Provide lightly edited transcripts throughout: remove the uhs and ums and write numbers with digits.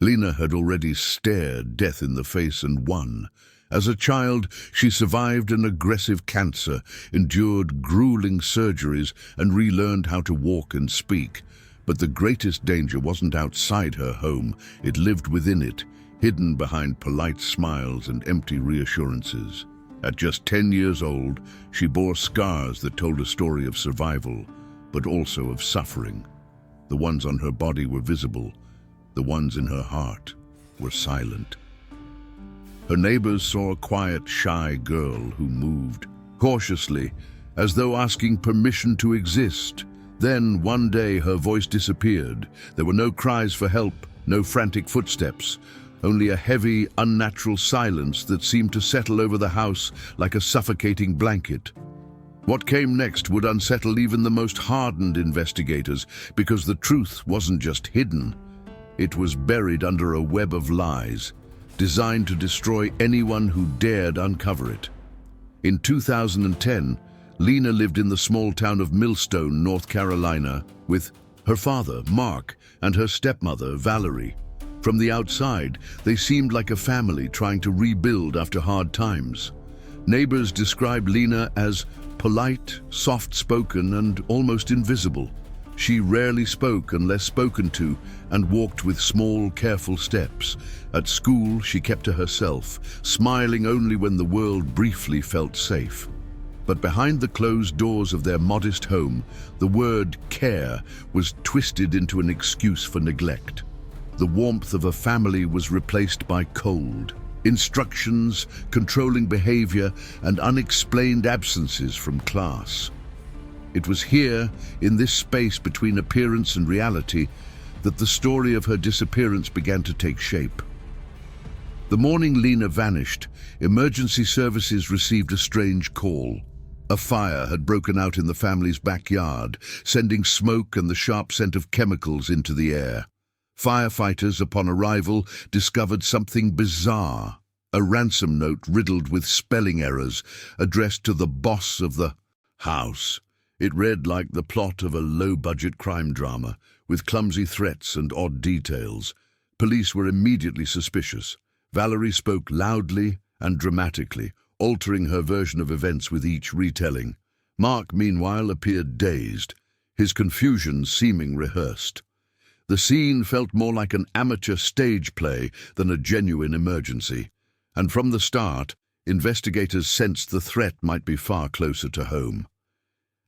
Lena had already stared death in the face and won. As a child, she survived an aggressive cancer, endured grueling surgeries, and relearned how to walk and speak. But the greatest danger wasn't outside her home, it lived within it, hidden behind polite smiles and empty reassurances. At just 10 years old, she bore scars that told a story of survival, but also of suffering. The ones on her body were visible, the ones in her heart were silent. Her neighbors saw a quiet, shy girl who moved cautiously, as though asking permission to exist. Then, one day, her voice disappeared. There were no cries for help, no frantic footsteps, only a heavy, unnatural silence that seemed to settle over the house like a suffocating blanket. What came next would unsettle even the most hardened investigators, because the truth wasn't just hidden. It was buried under a web of lies, designed to destroy anyone who dared uncover it. In 2010, Lena lived in the small town of Millstone, North Carolina, with her father, Mark, and her stepmother, Valerie. From the outside, they seemed like a family trying to rebuild after hard times. Neighbors described Lena as polite, soft-spoken, and almost invisible. She rarely spoke unless spoken to, and walked with small, careful steps. At school, she kept to herself, smiling only when the world briefly felt safe. But behind the closed doors of their modest home, the word care was twisted into an excuse for neglect. The warmth of a family was replaced by cold, instructions, controlling behavior, and unexplained absences from class. It was here, in this space between appearance and reality, that the story of her disappearance began to take shape. The morning Lena vanished, emergency services received a strange call. A fire had broken out in the family's backyard, sending smoke and the sharp scent of chemicals into the air. Firefighters, upon arrival, discovered something bizarre: a ransom note riddled with spelling errors, addressed to the boss of the house. It read like the plot of a low-budget crime drama, with clumsy threats and odd details. Police were immediately suspicious. Valerie spoke loudly and dramatically, altering her version of events with each retelling. Mark, meanwhile, appeared dazed, his confusion seeming rehearsed. The scene felt more like an amateur stage play than a genuine emergency, and from the start, investigators sensed the threat might be far closer to home.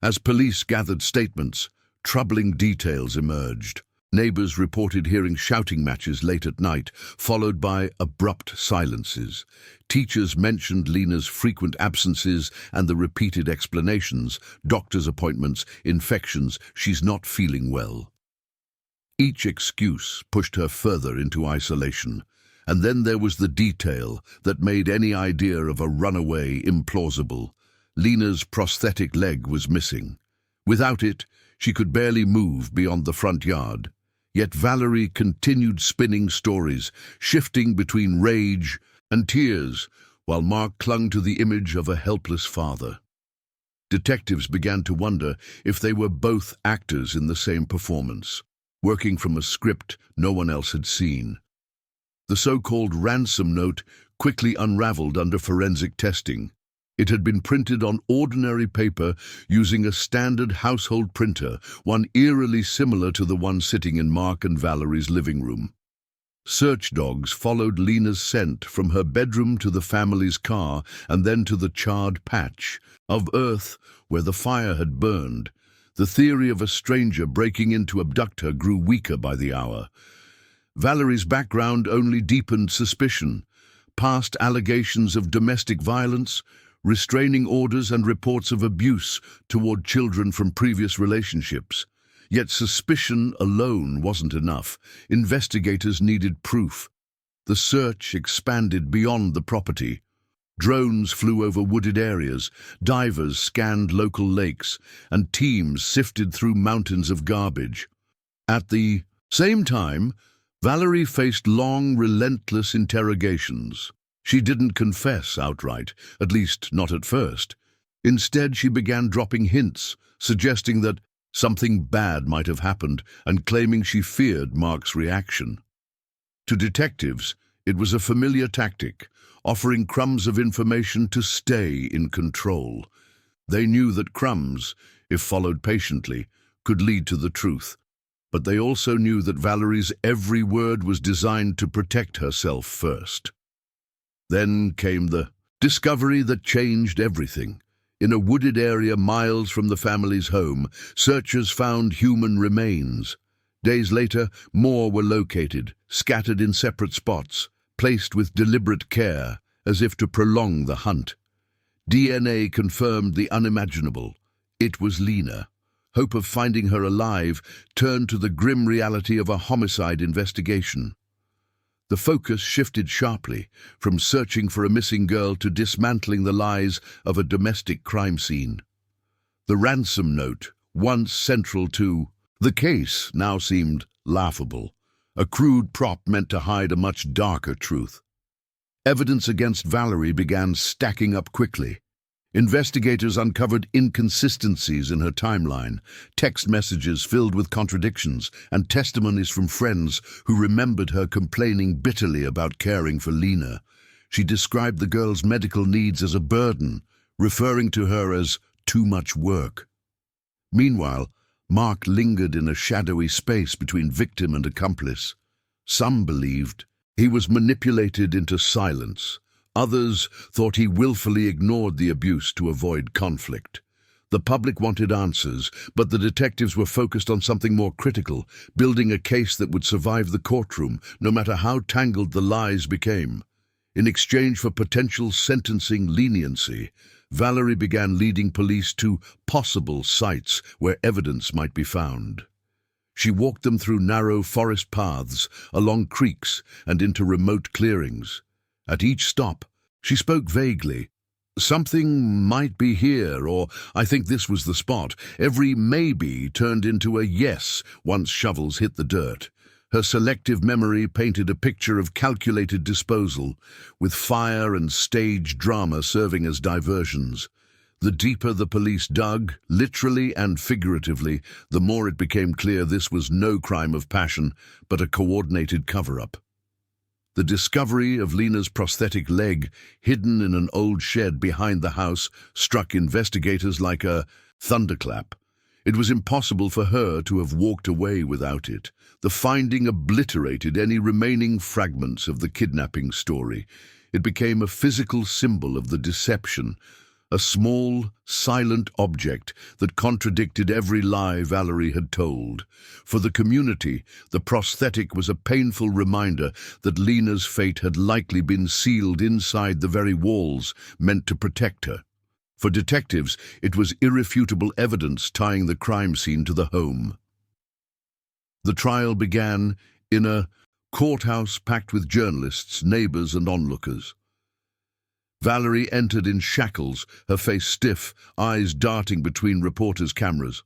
As police gathered statements, troubling details emerged. Neighbors reported hearing shouting matches late at night, followed by abrupt silences. Teachers mentioned Lena's frequent absences and the repeated explanations: doctor's appointments, infections, she's not feeling well. Each excuse pushed her further into isolation. And then there was the detail that made any idea of a runaway implausible. Lena's prosthetic leg was missing. Without it, she could barely move beyond the front yard. Yet Valerie continued spinning stories, shifting between rage and tears, while Mark clung to the image of a helpless father. Detectives began to wonder if they were both actors in the same performance, working from a script no one else had seen. The so-called ransom note quickly unraveled under forensic testing. It had been printed on ordinary paper using a standard household printer, one eerily similar to the one sitting in Mark and Valerie's living room. Search dogs followed Lena's scent from her bedroom to the family's car and then to the charred patch of earth where the fire had burned. The theory of a stranger breaking in to abduct her grew weaker by the hour. Valerie's background only deepened suspicion. Past allegations of domestic violence, restraining orders, and reports of abuse toward children from previous relationships. Yet suspicion alone wasn't enough. Investigators needed proof. The search expanded beyond the property. Drones flew over wooded areas, divers scanned local lakes, and teams sifted through mountains of garbage. At the same time, Valerie faced long, relentless interrogations. She didn't confess outright, at least not at first. Instead, she began dropping hints, suggesting that something bad might have happened, and claiming she feared Mark's reaction. To detectives, it was a familiar tactic, offering crumbs of information to stay in control. They knew that crumbs, if followed patiently, could lead to the truth. But they also knew that Valerie's every word was designed to protect herself first. Then came the discovery that changed everything. In a wooded area miles from the family's home, searchers found human remains. Days later, more were located, scattered in separate spots, placed with deliberate care, as if to prolong the hunt. DNA confirmed the unimaginable. It was Lena. Hope of finding her alive turned to the grim reality of a homicide investigation. The focus shifted sharply, from searching for a missing girl to dismantling the lies of a domestic crime scene. The ransom note, once central to the case, now seemed laughable, a crude prop meant to hide a much darker truth. Evidence against Valerie began stacking up quickly. Investigators uncovered inconsistencies in her timeline, text messages filled with contradictions, and testimonies from friends who remembered her complaining bitterly about caring for Lena. She described the girl's medical needs as a burden, referring to her as too much work. Meanwhile, Mark lingered in a shadowy space between victim and accomplice. Some believed he was manipulated into silence. Others thought he willfully ignored the abuse to avoid conflict. The public wanted answers, but the detectives were focused on something more critical, building a case that would survive the courtroom, no matter how tangled the lies became. In exchange for potential sentencing leniency, Valerie began leading police to possible sites where evidence might be found. She walked them through narrow forest paths, along creeks, and into remote clearings. At each stop, she spoke vaguely. Something might be here, or I think this was the spot. Every maybe turned into a yes once shovels hit the dirt. Her selective memory painted a picture of calculated disposal, with fire and stage drama serving as diversions. The deeper the police dug, literally and figuratively, the more it became clear this was no crime of passion, but a coordinated cover-up. The discovery of Lena's prosthetic leg, hidden in an old shed behind the house, struck investigators like a thunderclap. It was impossible for her to have walked away without it. The finding obliterated any remaining fragments of the kidnapping story. It became a physical symbol of the deception, a small, silent object that contradicted every lie Valerie had told. For the community, the prosthetic was a painful reminder that Lena's fate had likely been sealed inside the very walls meant to protect her. For detectives, it was irrefutable evidence tying the crime scene to the home. The trial began in a courthouse packed with journalists, neighbors, and onlookers. Valerie entered in shackles, her face stiff, eyes darting between reporters' cameras.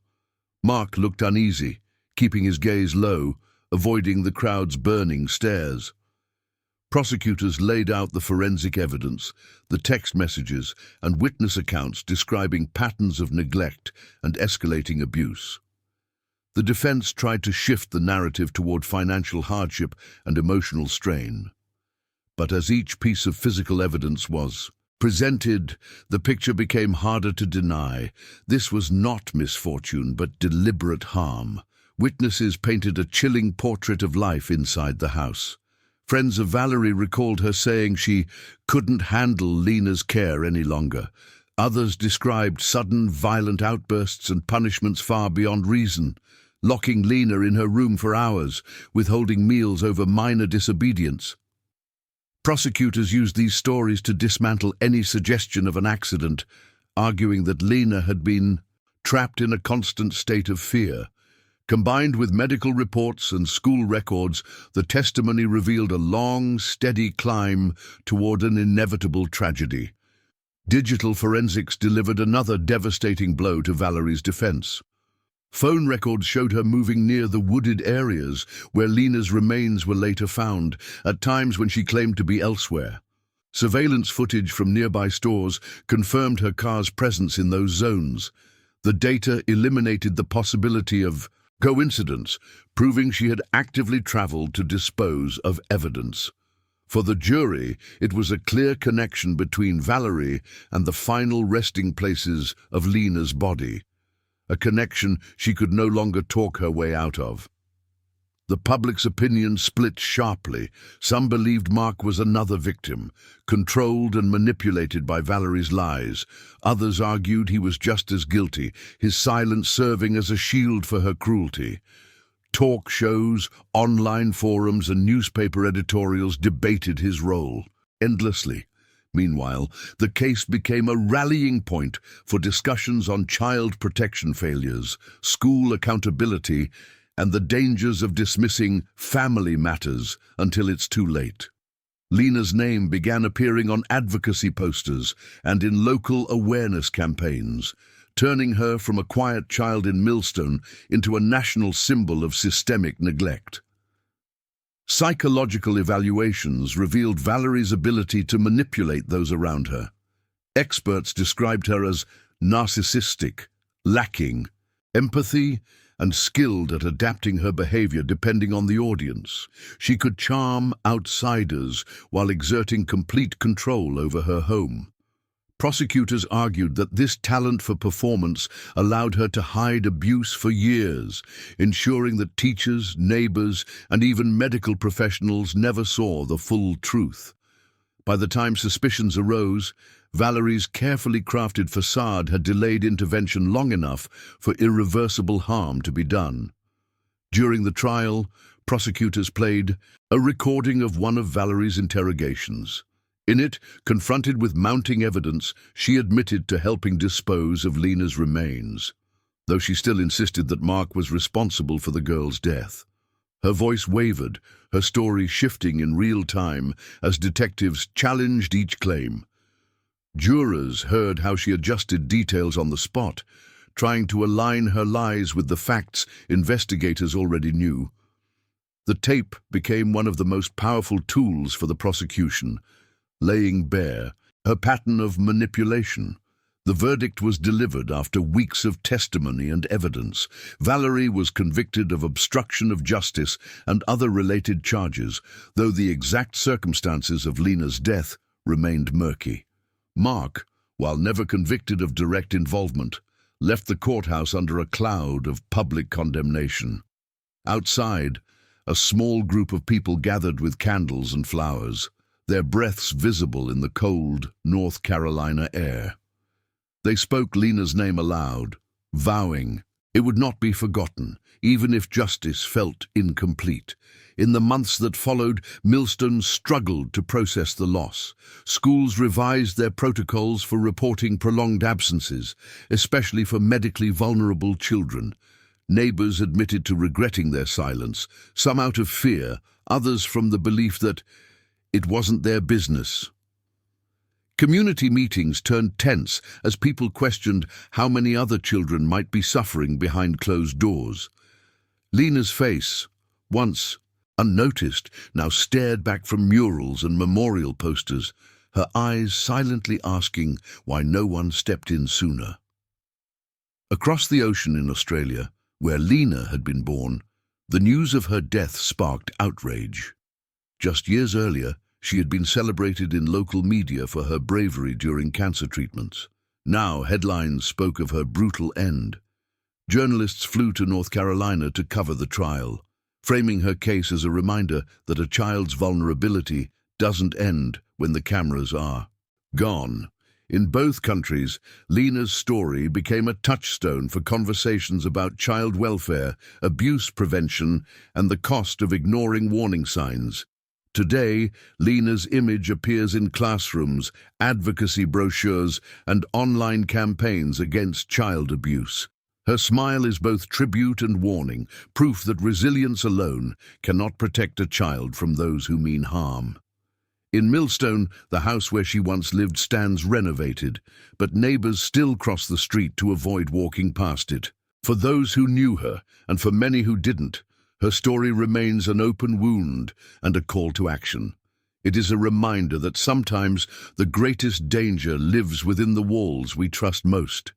Mark looked uneasy, keeping his gaze low, avoiding the crowd's burning stares. Prosecutors laid out the forensic evidence, the text messages, and witness accounts describing patterns of neglect and escalating abuse. The defense tried to shift the narrative toward financial hardship and emotional strain. But as each piece of physical evidence was presented, the picture became harder to deny. This was not misfortune, but deliberate harm. Witnesses painted a chilling portrait of life inside the house. Friends of Valerie recalled her saying she couldn't handle Lena's care any longer. Others described sudden, violent outbursts and punishments far beyond reason, locking Lena in her room for hours, withholding meals over minor disobedience. Prosecutors used these stories to dismantle any suggestion of an accident, arguing that Lena had been trapped in a constant state of fear. Combined with medical reports and school records, the testimony revealed a long, steady climb toward an inevitable tragedy. Digital forensics delivered another devastating blow to Valerie's defense. Phone records showed her moving near the wooded areas where Lena's remains were later found, at times when she claimed to be elsewhere. Surveillance footage from nearby stores confirmed her car's presence in those zones. The data eliminated the possibility of Coincidence, proving she had actively traveled to dispose of evidence. For the jury, it was a clear connection between Valerie and the final resting places of Lena's body, a connection she could no longer talk her way out of. The public's opinion split sharply. Some believed Mark was another victim, controlled and manipulated by Valerie's lies. Others argued he was just as guilty, his silence serving as a shield for her cruelty. Talk shows, online forums, and newspaper editorials debated his role endlessly. Meanwhile, the case became a rallying point for discussions on child protection failures, school accountability, and the dangers of dismissing family matters until it's too late. Lena's name began appearing on advocacy posters and in local awareness campaigns, turning her from a quiet child in Millstone into a national symbol of systemic neglect. Psychological evaluations revealed Valerie's ability to manipulate those around her. Experts described her as narcissistic, lacking empathy, and skilled at adapting her behavior depending on the audience. She could charm outsiders while exerting complete control over her home. Prosecutors argued that this talent for performance allowed her to hide abuse for years, ensuring that teachers, neighbors, and even medical professionals never saw the full truth. By the time suspicions arose, Valerie's carefully crafted facade had delayed intervention long enough for irreversible harm to be done. During the trial, prosecutors played a recording of one of Valerie's interrogations. In it, confronted with mounting evidence, she admitted to helping dispose of Lena's remains, though she still insisted that Mark was responsible for the girl's death. Her voice wavered, her story shifting in real time as detectives challenged each claim. Jurors heard how she adjusted details on the spot, trying to align her lies with the facts investigators already knew. The tape became one of the most powerful tools for the prosecution, laying bare her pattern of manipulation. The verdict was delivered after weeks of testimony and evidence. Valerie was convicted of obstruction of justice and other related charges, though the exact circumstances of Lena's death remained murky. Mark, while never convicted of direct involvement, left the courthouse under a cloud of public condemnation. Outside, a small group of people gathered with candles and flowers, their breaths visible in the cold North Carolina air. They spoke Lena's name aloud, vowing it would not be forgotten, even if justice felt incomplete. In the months that followed, Millstone struggled to process the loss. Schools revised their protocols for reporting prolonged absences, especially for medically vulnerable children. Neighbors admitted to regretting their silence, some out of fear, others from the belief that it wasn't their business. Community meetings turned tense as people questioned how many other children might be suffering behind closed doors. Lena's face, once unnoticed, now stared back from murals and memorial posters, her eyes silently asking why no one stepped in sooner. Across the ocean in Australia, where Lena had been born, the news of her death sparked outrage. Just years earlier, she had been celebrated in local media for her bravery during cancer treatments. Now headlines spoke of her brutal end. Journalists flew to North Carolina to cover the trial, framing her case as a reminder that a child's vulnerability doesn't end when the cameras are gone. In both countries, Lena's story became a touchstone for conversations about child welfare, abuse prevention, and the cost of ignoring warning signs. Today, Lena's image appears in classrooms, advocacy brochures, and online campaigns against child abuse. Her smile is both tribute and warning, proof that resilience alone cannot protect a child from those who mean harm. In Millstone, the house where she once lived stands renovated, but neighbors still cross the street to avoid walking past it. For those who knew her, and for many who didn't, her story remains an open wound and a call to action. It is a reminder that sometimes the greatest danger lives within the walls we trust most.